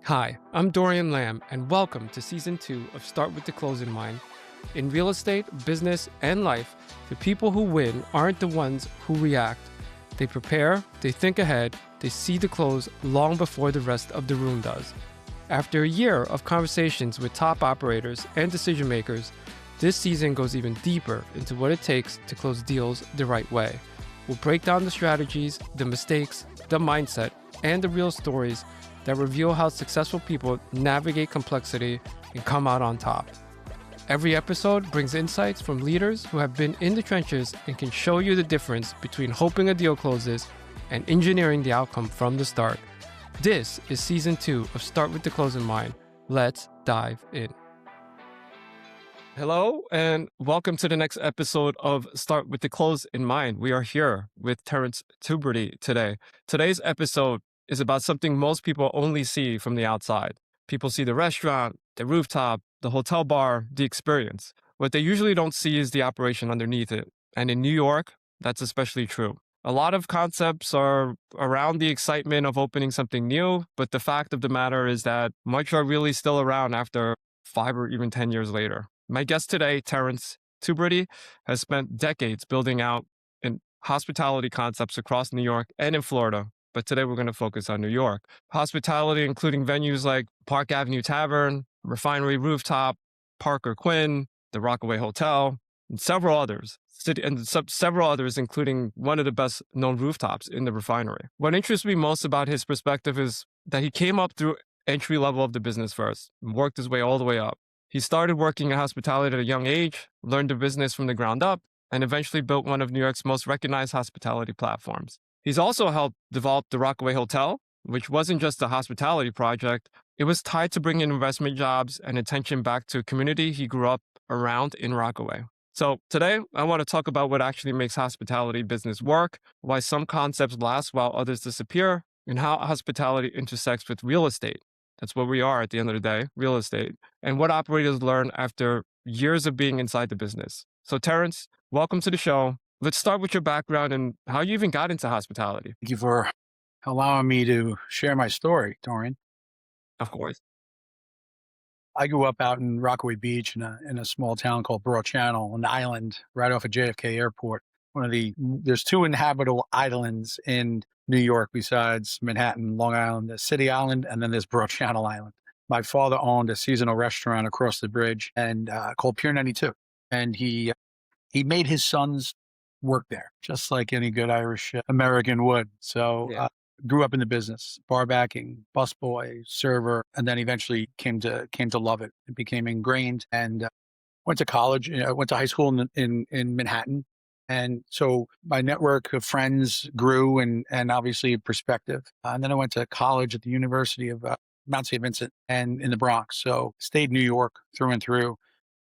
Hi, I'm Dorian Lamb, and welcome to Season 2 of Start with the Close in Mind. In real estate, business, and life, the people who win aren't the ones who react. They prepare, they think ahead, they see the close long before the rest of the room does. After a year of conversations with top operators and decision makers, this season goes even deeper into what it takes to close deals the right way. We'll break down the strategies, the mistakes, the mindset, and the real stories that reveal how successful people navigate complexity and come out on top. Every episode brings insights from leaders who have been in the trenches and can show you the difference between hoping a deal closes and engineering the outcome from the start. This is Season 2 of Start with the Close in Mind. Let's dive in. Hello, and welcome to the next episode of Start with the Close in Mind. We are here with Terence Tubridy today. Today's episode is about something most people only see from the outside. People see the restaurant, the rooftop, the hotel bar, the experience. What they usually don't see is the operation underneath it. And in New York, that's especially true. A lot of concepts are around the excitement of opening something new, but the fact of the matter is that much are really still around after 5 or even 10 years later. My guest today, Terence Tubridy, has spent decades building out in hospitality concepts across New York and in Florida. But today we're going to focus on New York. Hospitality, including venues like Park Avenue Tavern, Refinery Rooftop, Park or Quinn, the Rockaway Hotel, and several others. Several others, including one of the best known rooftops in the Refinery. What interests me most about his perspective is that he came up through entry level of the business first and worked his way all the way up. He started working in hospitality at a young age, learned the business from the ground up, and eventually built one of New York's most recognized hospitality platforms. He's also helped develop the Rockaway Hotel, which wasn't just a hospitality project. It was tied to bringing investment jobs and attention back to a community he grew up around in Rockaway. So today, I want to talk about what actually makes hospitality business work, why some concepts last while others disappear, and how hospitality intersects with real estate. That's what we are at the end of the day, real estate, and what operators learn after years of being inside the business. So Terence, welcome to the show. Let's start with your background and how you even got into hospitality. Thank you for allowing me to share my story, Dorian. Of course. I grew up out in Rockaway Beach in a small town called Broad Channel, an island right off of JFK Airport. There's two inhabitable islands in New York besides Manhattan, Long Island, the City Island, and then there's Broad Channel Island. My father owned a seasonal restaurant across the bridge and called Pier 92, and he made his sons work there, just like any good Irish American would. So Yeah. grew up in the business, bar backing, busboy, server, and then eventually came to love it. It became ingrained, and went to college. Went to high school in Manhattan, and so my network of friends grew, and obviously perspective. And then I went to college at the University of Mount St. Vincent and in the Bronx. So stayed New York through and through,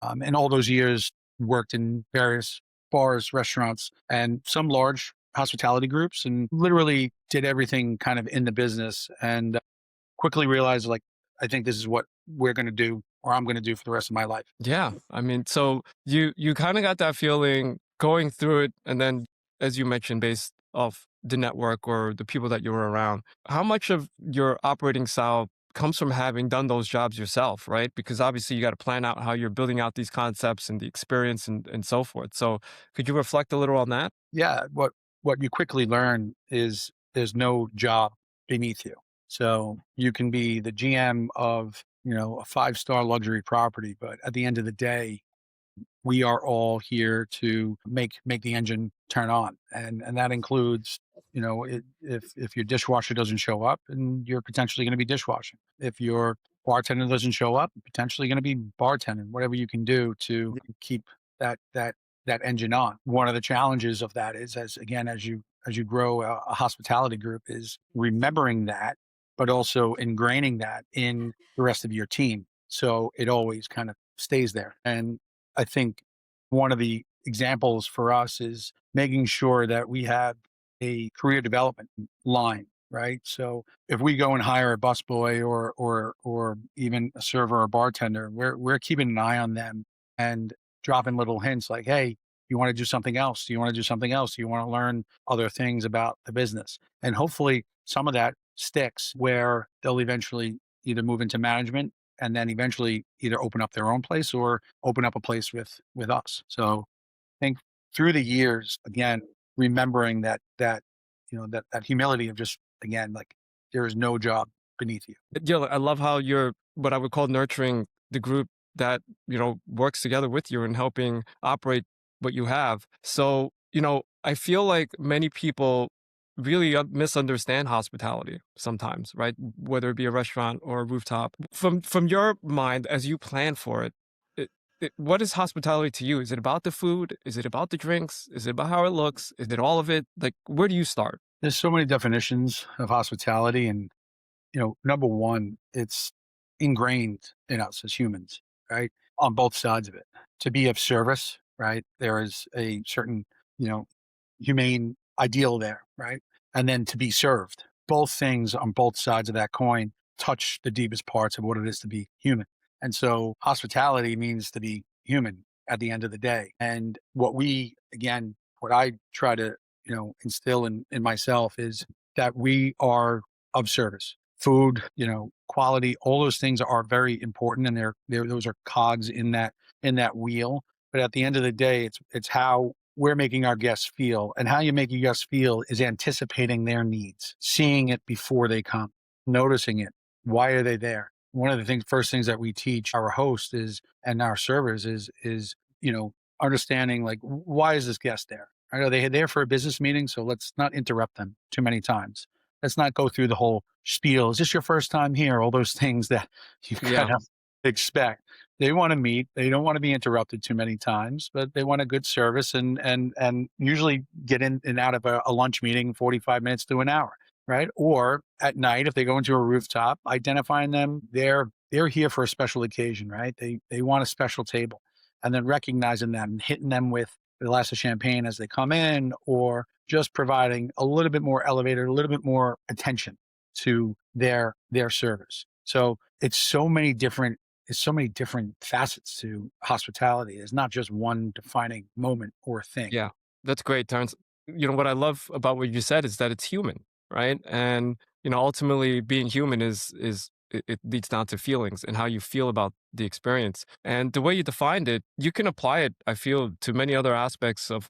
and all those years worked in various bars, restaurants, and some large hospitality groups, and literally did everything kind of in the business, and quickly realized, like, I think this is what we're going to do, or I'm going to do for the rest of my life. Yeah. I mean, so you kind of got that feeling going through it, and then as you mentioned, based off the network or the people that you were around, how much of your operating style comes from having done those jobs yourself, right? Because obviously you got to plan out how you're building out these concepts and the experience and so forth. So could you reflect a little on that? Yeah, what you quickly learn is there's no job beneath you. So you can be the GM of, a five-star luxury property, but at the end of the day, we are all here to make the engine turn on, and that includes, if your dishwasher doesn't show up, and you're potentially going to be dishwashing. If your bartender doesn't show up, potentially going to be bartending. Whatever you can do to keep that engine on. One of the challenges of that is, as you grow a hospitality group, is remembering that, but also ingraining that in the rest of your team, so it always kind of stays there. And I think one of the examples for us is making sure that we have a career development line, right? So if we go and hire a busboy or even a server or bartender, we're keeping an eye on them and dropping little hints like, "Hey, you want to do something else? Do you want to do something else? Do you want to learn other things about the business?" And hopefully some of that sticks, where they'll eventually either move into management and then eventually either open up their own place or open up a place with us. So I think through the years, again, remembering that humility of just again, like there is no job beneath you. Yeah, I love how you're what I would call nurturing the group that, works together with you and helping operate what you have. So, I feel like many people really misunderstand hospitality sometimes, right? Whether it be a restaurant or a rooftop. From your mind, as you plan for it, it, what is hospitality to you? Is it about the food? Is it about the drinks? Is it about how it looks? Is it all of it? Like, where do you start? There's so many definitions of hospitality, and number one, it's ingrained in us as humans, right? On both sides of it. To be of service, right? There is a certain, you know, humane ideal there, right? And then to be served. Both things on both sides of that coin touch the deepest parts of what it is to be human. And so hospitality means to be human at the end of the day. And what I try to, instill in myself is that we are of service. Food, quality, all those things are very important, and those are cogs in that wheel. But at the end of the day, it's how we're making our guests feel, and how you make your guests feel is anticipating their needs, seeing it before they come, noticing it. Why are they there? One of the first things that we teach our hosts and our servers is understanding, like, why is this guest there? Are they there for a business meeting? So let's not interrupt them too many times. Let's not go through the whole spiel. Is this your first time here? All those things that you Yeah. kind of expect. They want to meet. They don't want to be interrupted too many times, but they want a good service, and usually get in and out of a lunch meeting 45 minutes to an hour, right? Or at night, if they go into a rooftop, identifying them, they're here for a special occasion, right? They want a special table, and then recognizing them and hitting them with a glass of champagne as they come in, or just providing a little bit more elevator, a little bit more attention to their service. So it's so many different facets to hospitality. It's not just one defining moment or thing. Yeah, that's great, Terrence. What I love about what you said is that it's human, right? And ultimately, being human it leads down to feelings and how you feel about the experience. And the way you defined it, you can apply it, I feel, to many other aspects of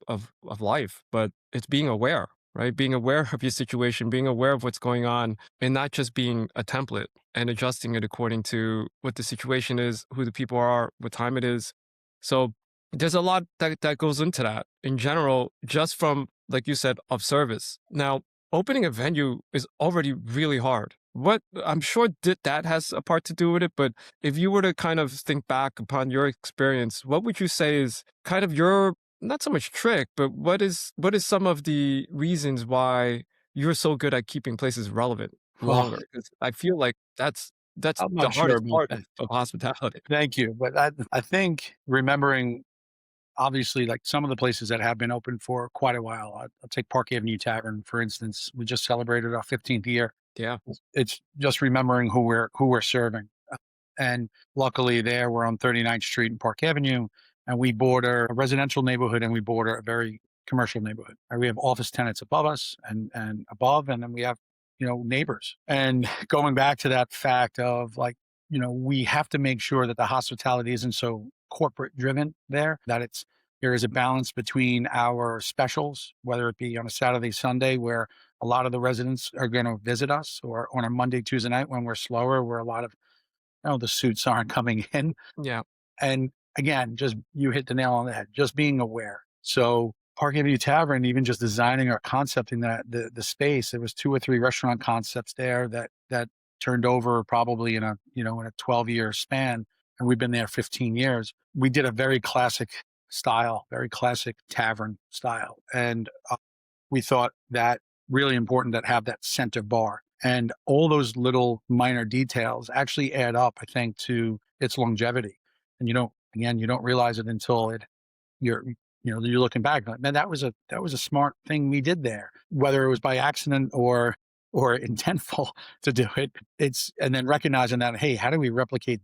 life. But it's being aware, right? Being aware of your situation, being aware of what's going on, and not just being a template and adjusting it according to what the situation is, who the people are, what time it is. So there's a lot that goes into that in general, just from, like you said, of service. Now, opening a venue is already really hard. What I'm sure that has a part to do with it, but if you were to kind of think back upon your experience, what would you say is kind of your not so much trick, but what is some of the reasons why you're so good at keeping places relevant Well, longer? 'Cause I feel like that's I'm the not sure hardest about part that. of hospitality. Thank you. But I think remembering, obviously, like some of the places that have been open for quite a while. I'll take Park Avenue Tavern, for instance. We just celebrated our 15th year. Yeah. It's just remembering who we're serving. And luckily there we're on 39th Street and Park Avenue, and we border a residential neighborhood, and we border a very commercial neighborhood. And we have office tenants above us and above, and then we have, neighbors. And going back to that fact of, like, we have to make sure that the hospitality isn't so corporate driven there, that there is a balance between our specials, whether it be on a Saturday, Sunday, where a lot of the residents are going to visit us, or on a Monday, Tuesday night when we're slower, where a lot of the suits aren't coming in. Yeah. And again, just you hit the nail on the head, just being aware. So Park Avenue Tavern, even just designing or concepting the space, there was two or three restaurant concepts there that turned over probably in a 12-year span. And we've been there 15 years. We did a very classic style, very classic tavern style. And we thought that really important that have that center bar. And all those little minor details actually add up, I think, to its longevity. And you don't realize it until you're, you're looking back, like, man, that was a smart thing we did there, whether it was by accident or intentful to do it. And then recognizing that, hey, how do we replicate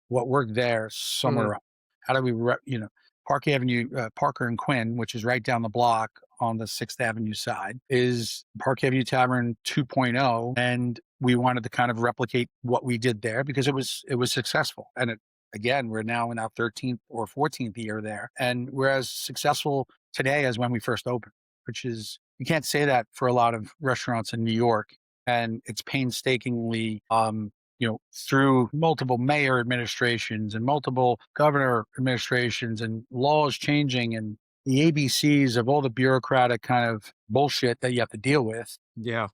what worked there Mhm. somewhere else? How do we, Park Avenue, Parker and Quinn, which is right down the block on the 6th Avenue side, is Park Avenue Tavern 2.0. And we wanted to kind of replicate what we did there because it was successful. And again, we're now in our 13th or 14th year there, and we're as successful today as when we first opened, which is, you can't say that for a lot of restaurants in New York. And it's painstakingly, through multiple mayor administrations and multiple governor administrations and laws changing and the ABCs of all the bureaucratic kind of bullshit that you have to deal with. Yeah.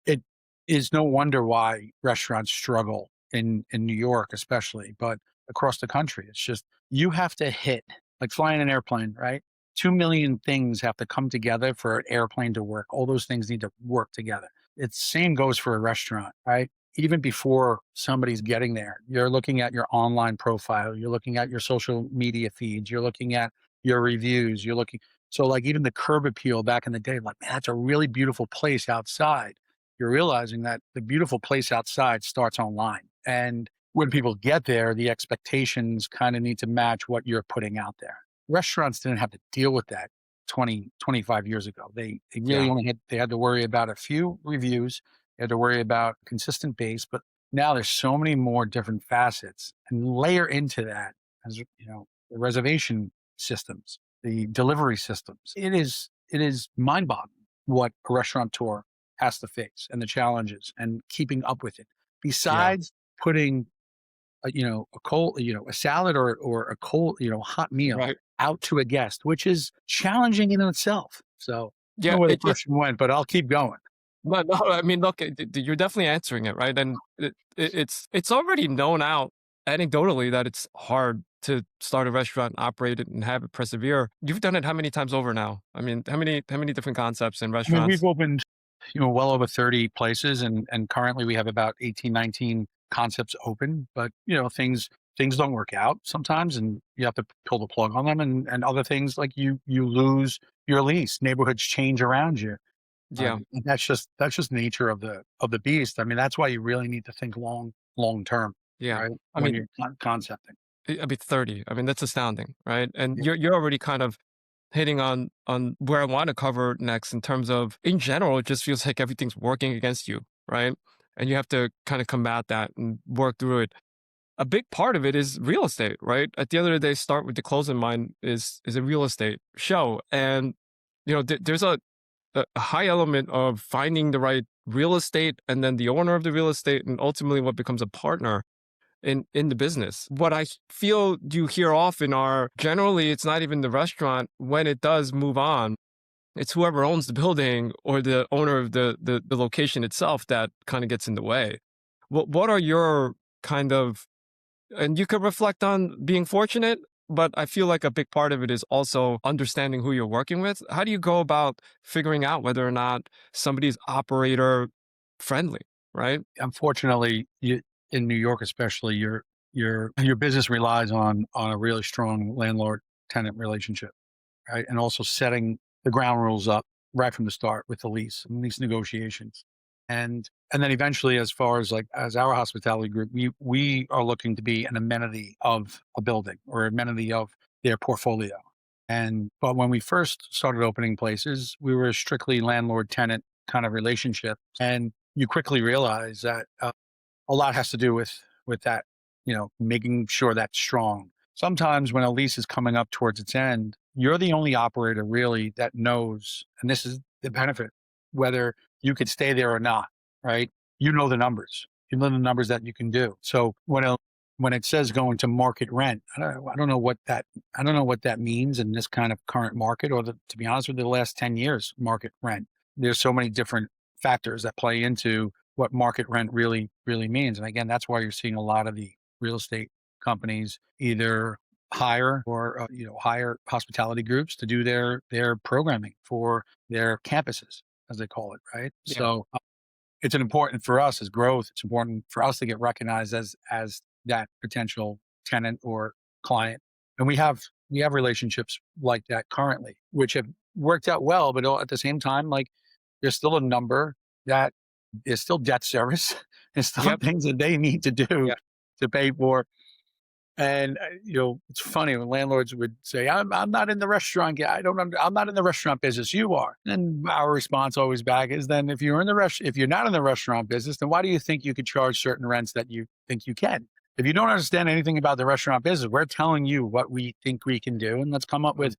It is no wonder why restaurants struggle in New York, especially, but across the country. It's just, you have to hit, like flying an airplane, right? 2 million things have to come together for an airplane to work. All those things need to work together. It's same goes for a restaurant, right? Even before somebody's getting there, you're looking at your online profile, you're looking at your social media feeds, you're looking at your reviews, you're looking. So like even the curb appeal back in the day, like, man, that's a really beautiful place outside. You're realizing that the beautiful place outside starts online. And when people get there, the expectations kind of need to match what you're putting out there. Restaurants didn't have to deal with that 25 years ago. They really Yeah. they had to worry about a few reviews, they had to worry about consistent base, but now there's so many more different facets. And layer into that, as you know, the reservation systems, the delivery systems. It is mind-boggling what a restaurateur has to face and the challenges and keeping up with it. Yeah. Besides putting a salad or a cold, hot meal Right. out to a guest, which is challenging in itself. So I don't Yeah. know where the It question went, but I'll keep going. no, I mean, look, you're definitely answering it, right? And it's already known out anecdotally that it's hard to start a restaurant, operate it, and have it persevere. You've done it how many times over now? I mean, how many different concepts in I mean, we've restaurants? opened, well over 30 places, and currently we have about 18, 19 concepts open, but things don't work out sometimes and you have to pull the plug on them, and other things like you lose your lease, neighborhoods change around you. Yeah. And that's just nature of the beast. I mean, that's why you really need to think long term, Yeah. right? I When mean, you're concepting. I mean, 30. I mean, that's astounding, right? And Yeah. you're already kind of hitting on where I want to cover next in terms of, in general, it just feels like everything's working against you, right? And you have to kind of combat that and work through it. A big part of it is real estate, right? At the end of the day, start with the close in mind is a real estate show. And there's a high element of finding the right real estate and then the owner of the real estate and ultimately what becomes a partner in the business. What I feel you hear often are, generally it's not even the restaurant when it does move on. It's whoever owns the building or the owner of the location itself that kind of gets in the way. What are your kind of, and you could reflect on being fortunate, but I feel like a big part of it is also understanding who you're working with. How do you go about figuring out whether or not somebody's operator friendly, right? Unfortunately, in New York, especially, your business relies on a really strong landlord tenant relationship, right? And also setting the ground rules up right from the start with the lease and lease negotiations. And then eventually, as far as like as our hospitality group, we are looking to be an amenity of a building or amenity of their portfolio. And but when we first started opening places, we were a strictly landlord tenant kind of relationship. And you quickly realize that a lot has to do with that, making sure that's strong. Sometimes when a lease is coming up towards its end, you're the only operator really that knows, and this is the benefit, whether you could stay there or not, right? You know the numbers. You know the numbers that you can do. So when it says going to market rent, I don't know what that means in this kind of current market, or to be honest with you, the last 10 years market rent. There's so many different factors that play into what market rent really means. And again, that's why you're seeing a lot of the real estate companies either hire hospitality groups to do their programming for their campuses, as they call it, right? Yeah. So it's an important for us as growth. It's important for us to get recognized as that potential tenant or client, and we have relationships like that currently, which have worked out well. But at the same time, like, there's still a number that is still debt service. There's still Yep. things that they need to do Yeah. to pay for And it's funny when landlords would say, I'm not in the restaurant. I'm not in the restaurant business. You are. And our response always back is, then if you're not in the restaurant business, then why do you think you could charge certain rents that you think you can? If you don't understand anything about the restaurant business, we're telling you what we think we can do, and let's come up Mm, with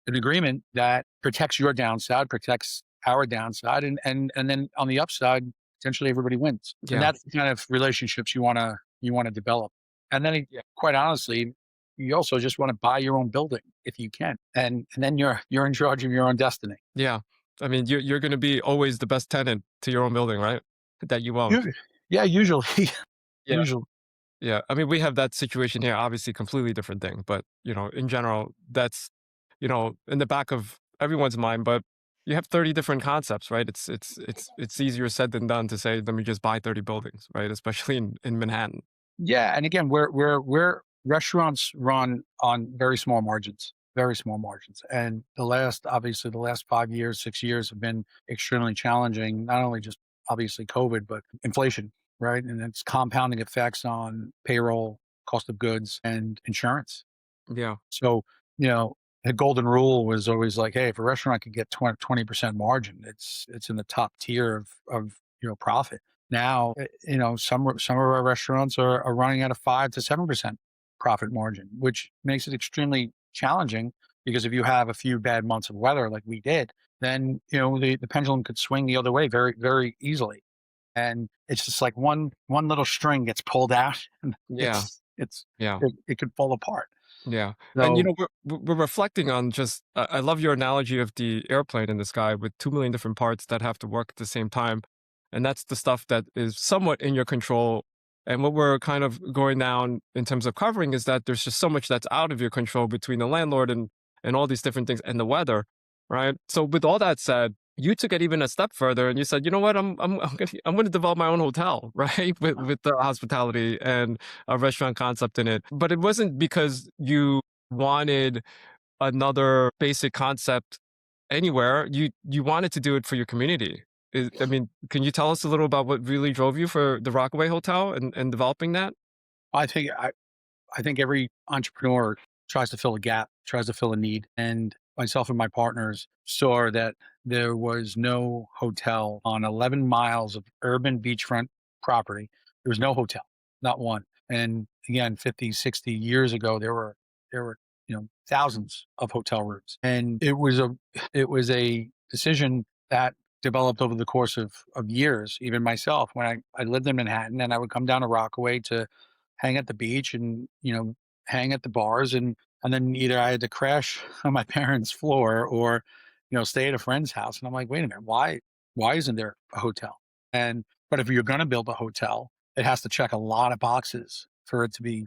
an agreement that protects your downside, protects our downside, and then on the upside, potentially everybody wins. And yeah. that's the kind of relationships you want to develop. And then, Yeah. quite honestly, you also just want to buy your own building if you can, and then you're in charge of your own destiny. Yeah. I mean, you're going to be always the best tenant to your own building, right? That you own. You, yeah, usually, Yeah. usually, Yeah. I mean, we have that situation here, obviously completely different thing, but in general, that's, in the back of everyone's mind, but you have 30 different concepts, right? It's easier said than done to say, let me just buy 30 buildings, right? Especially in Manhattan. yeah. And again, we're restaurants run on very small margins, and obviously the last 5 years, 6 years have been extremely challenging. Not only just obviously COVID, but inflation, right? And its compounding effects on payroll, cost of goods, and insurance. Yeah. So, you know, the golden rule was always like, hey, if a restaurant can get 20% margin, it's in the top tier of profit. Now, some of our restaurants are running at a 5 to 7% profit margin, which makes it extremely challenging, because if you have a few bad months of weather like we did, then the pendulum could swing the other way very, very easily. And it's just like one little string gets pulled out, and Yeah. Yeah. it could fall apart. Yeah. And So we're reflecting on just I love your analogy of the airplane in the sky with 2 million different parts that have to work at the same time. And that's the stuff that is somewhat in your control. And what we're kind of going down in terms of covering is that there's just so much that's out of your control between the landlord and all these different things and the weather, right? So with all that said, you took it even a step further and you said, you know what, I'm going to develop my own hotel, right? With the hospitality and a restaurant concept in it. But it wasn't because you wanted another basic concept anywhere. You wanted to do it for your community. I mean, can you tell us a little about what really drove you for the Rockaway Hotel and developing that? I think I think every entrepreneur tries to fill a gap, tries to fill a need. And myself and my partners saw that there was no hotel on 11 miles of urban beachfront property. There was no hotel, not one. And again, 50, 60 years ago, there were thousands of hotel rooms. And it was a decision that developed over the course of years. Even myself, when I lived in Manhattan, and I would come down to Rockaway to hang at the beach, and hang at the bars, and then either I had to crash on my parents' floor, or stay at a friend's house. And I'm like, wait a minute, why isn't there a hotel? And but if you're going to build a hotel, it has to check a lot of boxes for it to be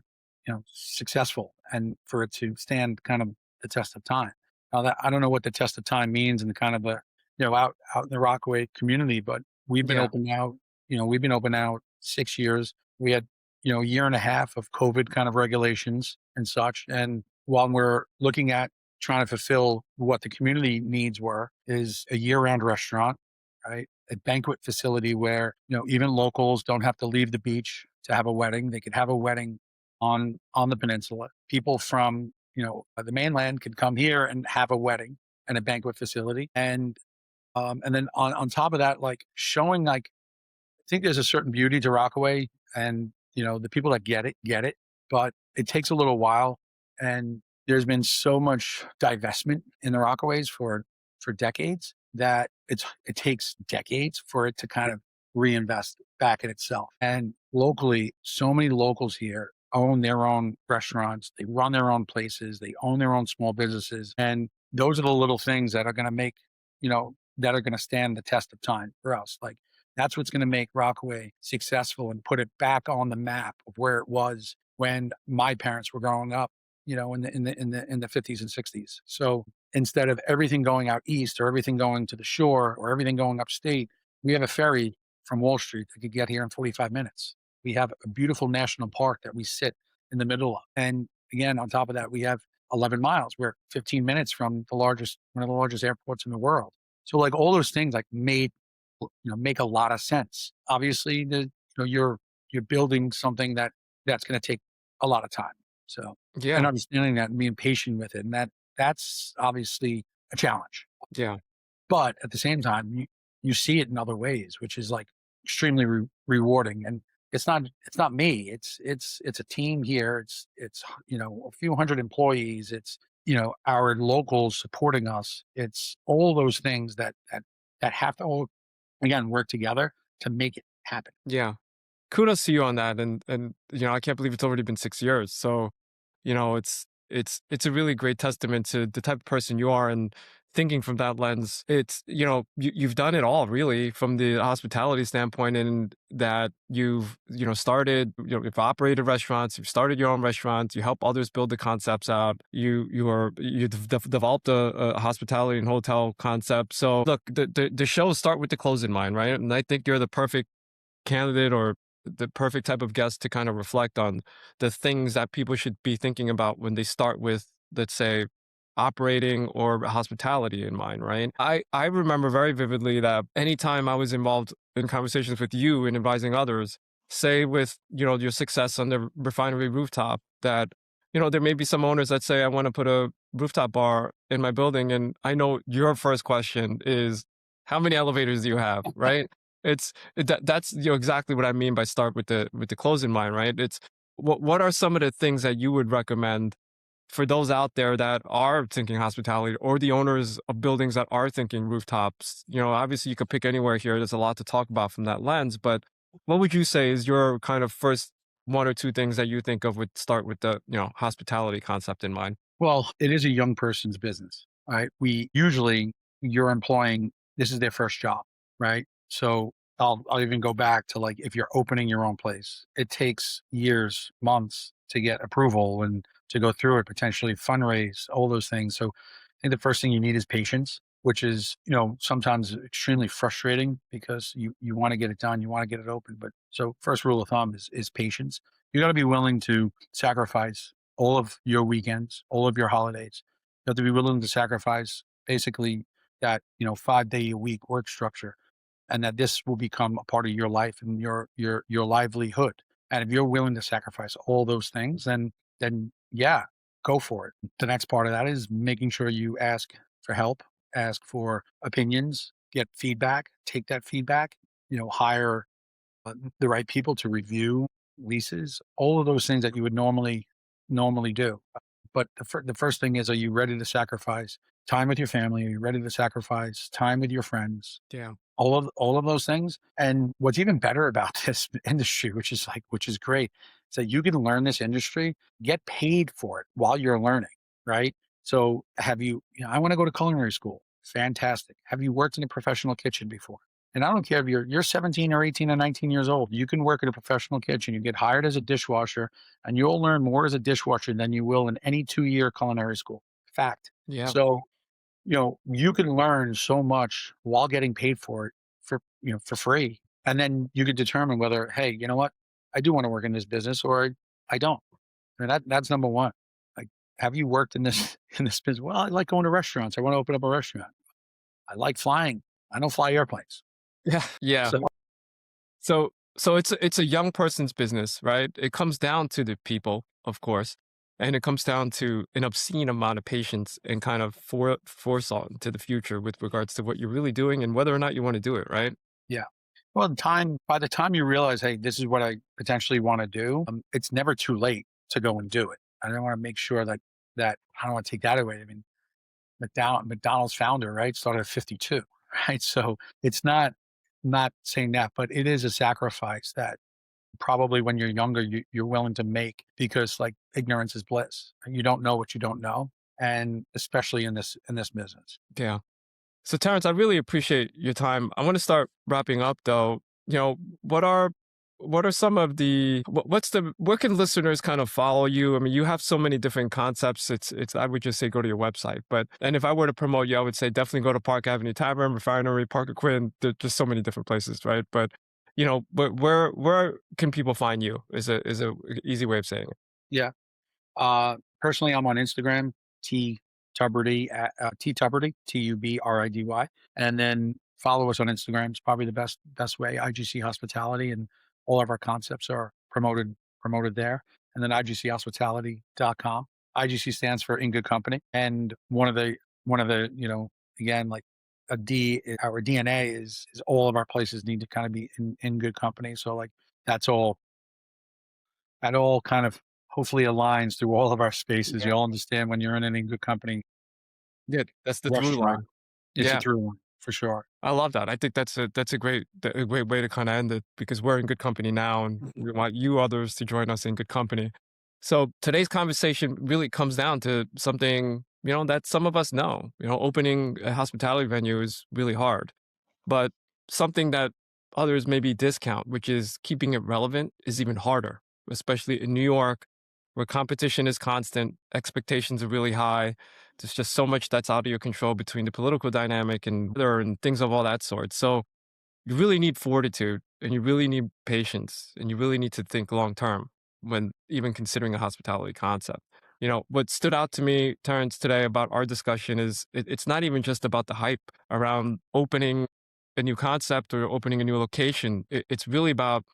successful, and for it to stand kind of the test of time. Now, that I don't know what the test of time means in the kind of a out in the Rockaway community, but we've been Yeah. open now. We've been open now 6 years. We had a year and a half of COVID kind of regulations and such. And while we're looking at trying to fulfill what the community needs were, is a year-round restaurant, right? A banquet facility where even locals don't have to leave the beach to have a wedding. They could have a wedding on the peninsula. People from the mainland could come here and have a wedding and a banquet facility. And then on top of that, like showing, like, I think there's a certain beauty to Rockaway, and the people that get it, but it takes a little while. And there's been so much divestment in the Rockaways for decades, that it takes decades for it to kind of reinvest back in itself. And locally, so many locals here own their own restaurants, they run their own places, they own their own small businesses, and those are the little things that are going to that are going to stand the test of time for us. Like, that's what's going to make Rockaway successful and put it back on the map of where it was when my parents were growing up, in the 50s and 60s. So instead of everything going out east, or everything going to the shore, or everything going upstate, we have a ferry from Wall Street that could get here in 45 minutes. We have a beautiful national park that we sit in the middle of. And again, on top of that, we have 11 miles. We're 15 minutes from one of the largest airports in the world. So like all those things like make a lot of sense. Obviously, you're building something that's going to take a lot of time. So, and Yeah. understanding that and being patient with it, and that's obviously a challenge. Yeah. But at the same time, you see it in other ways, which is like extremely rewarding. And it's not me. It's a team here. It's a few hundred employees. It's our locals supporting us. It's all those things that have to all again work together to make it happen. Yeah. Kudos to you on that. And I can't believe it's already been 6 years. So, it's a really great testament to the type of person you are, and thinking from that lens, it's, you've done it all really from the hospitality standpoint, and that you've started, you've operated restaurants, you've started your own restaurants, you help others build the concepts out. You developed a hospitality and hotel concept. So look, the shows start with the close in mind, right? And I think you're the perfect candidate, or the perfect type of guest to kind of reflect on the things that people should be thinking about when they start with, let's say, operating or hospitality in mind, right? I remember very vividly that anytime I was involved in conversations with you and advising others, say with, your success on the Refinery Rooftop, that, there may be some owners that say, I want to put a rooftop bar in my building. And I know your first question is, how many elevators do you have, right? That's exactly what I mean by start with the close in mind, right? It's what are some of the things that you would recommend for those out there that are thinking hospitality, or the owners of buildings that are thinking rooftops? Obviously you could pick anywhere here. There's a lot to talk about from that lens, but what would you say is your kind of first one or two things that you think of would start with the, hospitality concept in mind? Well, it is a young person's business, right? We usually you're employing this is their first job, right? So I'll even go back to like if you're opening your own place, it takes years, months to get approval and to go through it, potentially fundraise, all those things. So I think the first thing you need is patience, which is, sometimes extremely frustrating because you want to get it done, you want to get it open. But so first rule of thumb is patience. You got to be willing to sacrifice all of your weekends, all of your holidays. You have to be willing to sacrifice basically that, 5 day a week work structure, and that this will become a part of your life and your livelihood. And if you're willing to sacrifice all those things, then yeah, go for it. The next part of that is making sure you ask for help, ask for opinions, get feedback, take that feedback, hire the right people to review leases, all of those things that you would normally do. But the first thing is, are you ready to sacrifice time with your family? Are you ready to sacrifice time with your friends? Yeah. All of those things. And what's even better about this industry, which is great, is that you can learn this industry, get paid for it while you're learning, right? So I want to go to culinary school. Fantastic. Have you worked in a professional kitchen before? And I don't care if you're 17 or 18 or 19 years old. You can work in a professional kitchen. You get hired as a dishwasher, and you'll learn more as a dishwasher than you will in any 2-year culinary school. Fact. Yeah. So, you can learn so much while getting paid for it for free. And then you can determine whether, hey, you know what? I do want to work in this business or I don't. And that's number one. Like, have you worked in this in this business? Well, I like going to restaurants. I want to open up a restaurant. I like flying. I don't fly airplanes. Yeah. Yeah. So So it's a young person's business, right? It comes down to the people, of course, and it comes down to an obscene amount of patience and kind of forethought into the future with regards to what you're really doing and whether or not you want to do it, right? yeah. Well, by the time you realize, hey, this is what I potentially want to do, it's never too late to go and do it. I don't want to make sure that I don't want to take that away. I mean, McDonald's founder, right, started at 52, right? So it's not saying that, but it is a sacrifice that probably when you're younger, you're willing to make because like ignorance is bliss. You don't know what you don't know, and especially in this business. Yeah. So Terrence, I really appreciate your time. I want to start wrapping up though. You know, what are some of the where can listeners kind of follow you? I mean, you have so many different concepts. It's I would just say go to your website. But and if I were to promote you, I would say definitely go to Park Avenue Tavern, Refinery, Park of Quinn. There's just so many different places, right? But where can people find you? Is a easy way of saying it. Yeah. Personally, I'm on Instagram, T Tubridy, T Tubridy, Tubridy, and then follow us on Instagram. It's probably the best way. IGC Hospitality, and all of our concepts are promoted there. and then IGCHospitality.com. IGC stands for In Good Company. And one of the, again, like our DNA is all of our places need to kind of be in good company. So like that's all that all kind of hopefully aligns through all of our spaces. Yeah. You all understand when you're in an In Good Company Yeah, that's the through restaurant, line. it's a Yeah. through one for sure. I love that. I think that's a great way to kind of end it because we're in good company now, and we want you others to join us in good company. So today's conversation really comes down to something that some of us know. Opening a hospitality venue is really hard, but something that others maybe discount, which is keeping it relevant, is even harder, especially in New York, where competition is constant, expectations are really high. There's just so much that's out of your control between the political dynamic and weather and things of all that sort. So you really need fortitude and you really need patience and you really need to think long term when even considering a hospitality concept. What stood out to me, Terrence, today about our discussion is it's not even just about the hype around opening a new concept or opening a new location. It's really about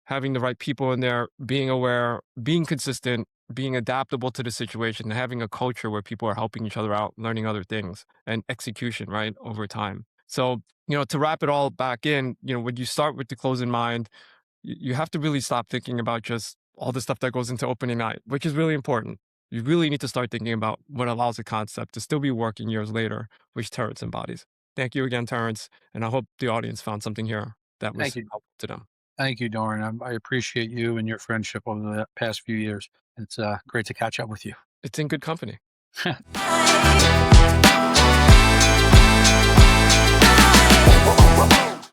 having the right people in there, being aware, being consistent, being adaptable to the situation, and having a culture where people are helping each other out, learning other things, and execution, right, over time. So, to wrap it all back in, when you start with the close in mind, you have to really stop thinking about just all the stuff that goes into opening night, which is really important. You really need to start thinking about what allows a concept to still be working years later, which Terrence embodies. Thank you again, Terrence. And I hope the audience found something here that Thank was you. helpful to them. Thank you, Doran. I appreciate you and your friendship over the past few years. It's great to catch up with you. It's in good company.